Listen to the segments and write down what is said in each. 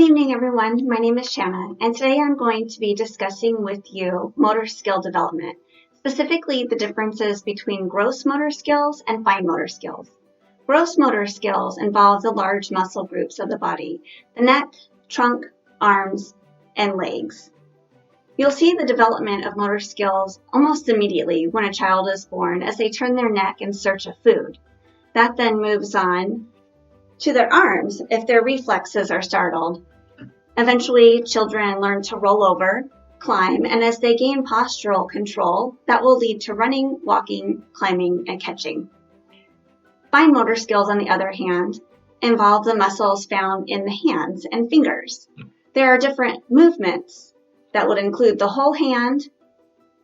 evening, everyone. My name is Shanna, and today I'm going to be discussing with you motor skill development, specifically the differences between gross motor skills and fine motor skills. Gross motor skills involve the large muscle groups of the body, the neck, trunk, arms, and legs. You'll see the development of motor skills almost immediately when a child is born as they turn their neck in search of food. That then moves on to their arms if their reflexes are startled. Eventually, children learn to roll over, climb, and as they gain postural control, that will lead to running, walking, climbing, and catching. Fine motor skills, on the other hand, involve the muscles found in the hands and fingers. There are different movements that would include the whole hand,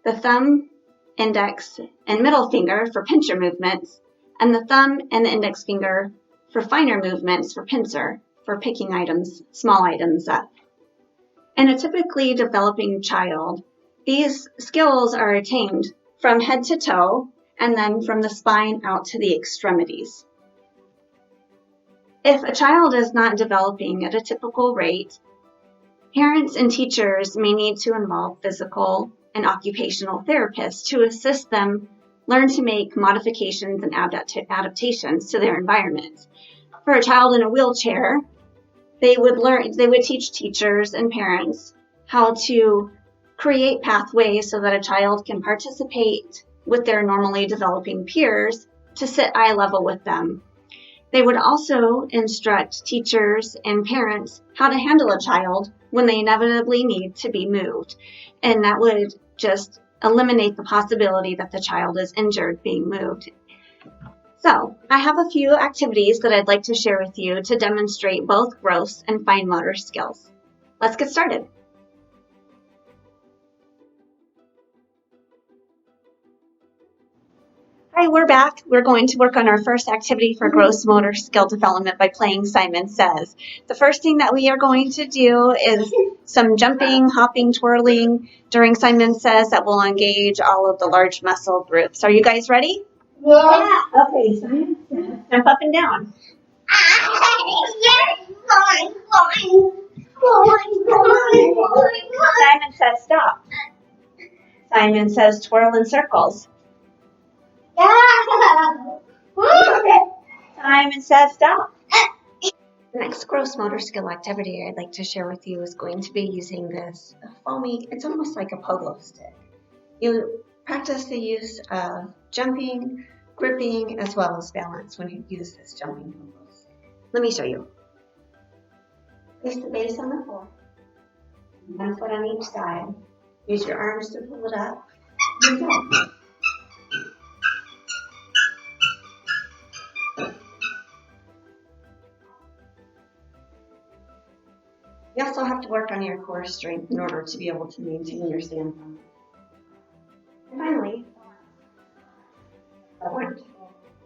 the thumb, index, and middle finger for pincher movements, and the thumb and the index finger for finer movements for pincer, for picking items, small items up. In a typically developing child, these skills are attained from head to toe and then from the spine out to the extremities. If a child is not developing at a typical rate, parents and teachers may need to involve physical and occupational therapists to assist them learn to make modifications and adaptations to their environment. For a child in a wheelchair, they would teach teachers and parents how to create pathways so that a child can participate with their normally developing peers to sit eye level with them. They would also instruct teachers and parents how to handle a child when they inevitably need to be moved, and that would just eliminate the possibility that the child is injured being moved. So, I have a few activities that I'd like to share with you to demonstrate both gross and fine motor skills. Let's get started. All right, we're back. We're going to work on our first activity for gross motor skill development by playing Simon Says. The first thing that we are going to do is some jumping, hopping, twirling during Simon Says that will engage all of the large muscle groups. Are you guys ready? Yeah. Okay, Simon Says, jump up and down. Simon Says stop. Simon Says twirl in circles. Simon Says stop. The next gross motor skill activity I'd like to share with you is going to be using this foamy, it's almost like a pogo stick. You practice the use of jumping, gripping, as well as balance when you use this jumping pogo stick. Let me show you. Place the base on the floor, 1 foot on each side. Use your arms to pull it up. And go. You also have to work on your core strength in order to be able to maintain your standing. And finally, what I want to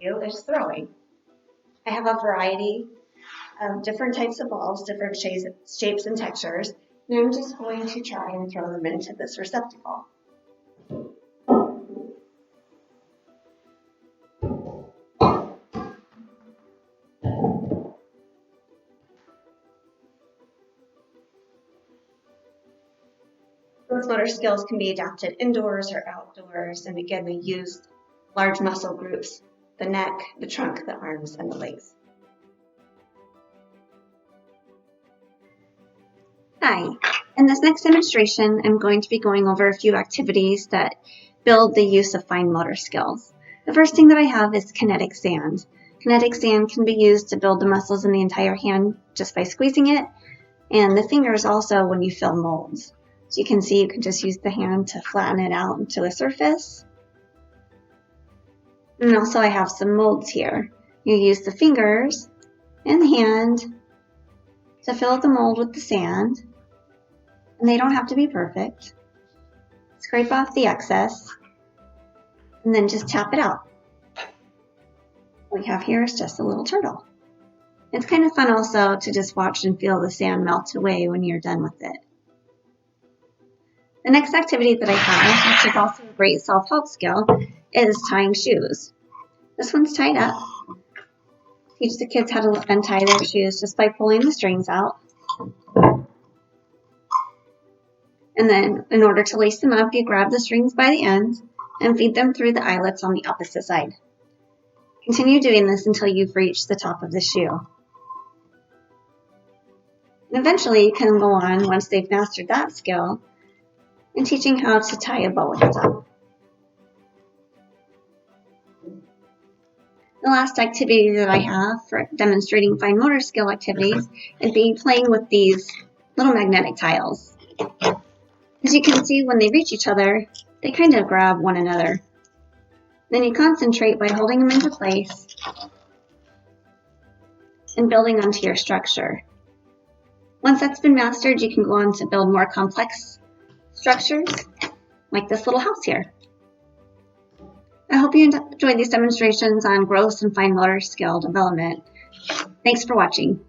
do is throwing. I have a variety of different types of balls, different shapes and textures, and I'm just going to try and throw them into this receptacle. Gross motor skills can be adapted indoors or outdoors, and again, we use large muscle groups, the neck, the trunk, the arms, and the legs. Hi, in this next demonstration, I'm going to be going over a few activities that build the use of fine motor skills. The first thing that I have is kinetic sand. Kinetic sand can be used to build the muscles in the entire hand just by squeezing it, and the fingers also when you fill molds. So you can see you can just use the hand to flatten it out into a surface. And also I have some molds here. You use the fingers and the hand to fill the mold with the sand. And they don't have to be perfect. Scrape off the excess and then just tap it out. What we have here is just a little turtle. It's kind of fun also to just watch and feel the sand melt away when you're done with it. The next activity that I have, which is also a great self-help skill, is tying shoes. This one's tied up. Teach the kids how to untie their shoes just by pulling the strings out. And then in order to lace them up, you grab the strings by the ends and feed them through the eyelets on the opposite side. Continue doing this until you've reached the top of the shoe. And eventually you can go on, once they've mastered that skill, and teaching how to tie a bow at the top. The last activity that I have for demonstrating fine motor skill activities is playing with these little magnetic tiles. As you can see, when they reach each other, they kind of grab one another. Then you concentrate by holding them into place and building onto your structure. Once that's been mastered, you can go on to build more complex structures, like this little house here. I hope you enjoyed these demonstrations on gross and fine motor skill development. Thanks for watching.